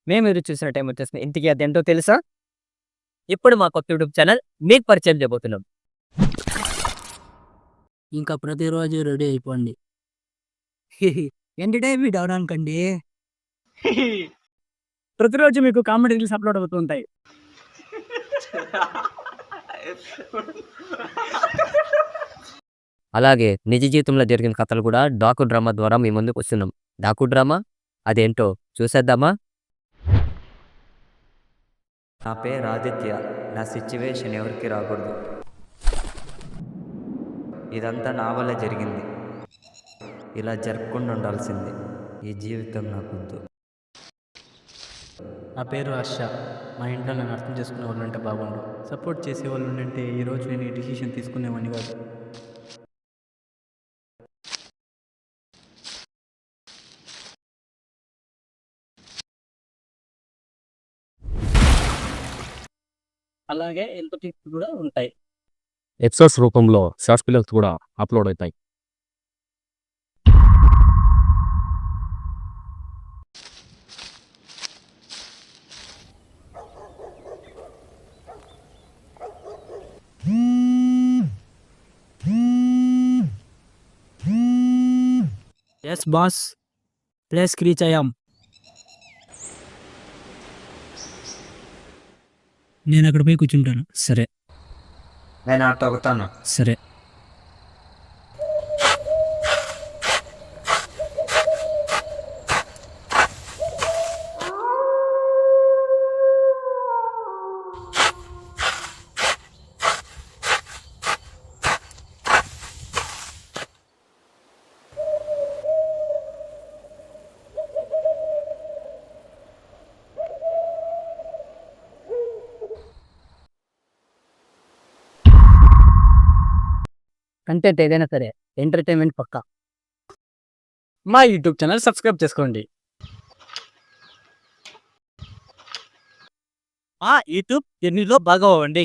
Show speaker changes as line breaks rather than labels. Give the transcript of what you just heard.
మేము మీరు చూసిన టైం వచ్చేసి ఇంటికి అదేంటో తెలుసా? ఇప్పుడు మా కొత్త యూట్యూబ్ ఛానల్ మీకు పరిచయం చేయబోతున్నాం.
ఇంకా ప్రతిరోజు రెడీ అయిపోండి. ఏంటి టైం డౌన్ అనుకోండి.
ప్రతిరోజు మీకు కామెడీ రీల్స్ అప్లోడ్ అవుతూ ఉంటాయి. అలాగే నిజ జీవితంలో జరిగిన కథలు కూడా డాకు డ్రామా ద్వారా మీ ముందుకు వస్తున్నాం. డాకు డ్రామా అదేంటో చూసేద్దామా? నా పేరు ఆదిత్య. నా సిచ్యువేషన్ ఎవరికి రాకూడదు. ఇదంతా నా వల్ల జరిగింది. ఇలా జరగకుండా ఉండాల్సింది. ఈ జీవితం నాకొద్దు.
నా పేరు హర్ష. మా ఇంట్లో నన్ను అర్థం చేసుకునే వాళ్ళు ఉంటే బాగుండు. సపోర్ట్ చేసే వాళ్ళు ఉంటే ఈరోజు నేను ఈ డిసిషన్ తీసుకునేవాడిని కాదు.
అలాగే ఎంత టిప్స్ కూడా ఉంటాయి.
ఎపిసోడ్స్ రూపంలో షార్ట్స్ ఫిలిమ్స్ కూడా అప్లోడ్ అవుతాయి.
ఎస్ బాస్, ప్లేస్కి రీచ్ అయ్యాం. నేను అక్కడ పోయి కూర్చుంటాను. సరే
నేను అట్లా అవుతాను.
సరే. కంటెంట్ ఏదైనా సరే ఎంటర్టైన్మెంట్ పక్కా.
మా యూట్యూబ్ ఛానల్ సబ్స్క్రైబ్ చేసుకోండి.
యూట్యూబ్ జర్నీలో భాగం అవ్వండి.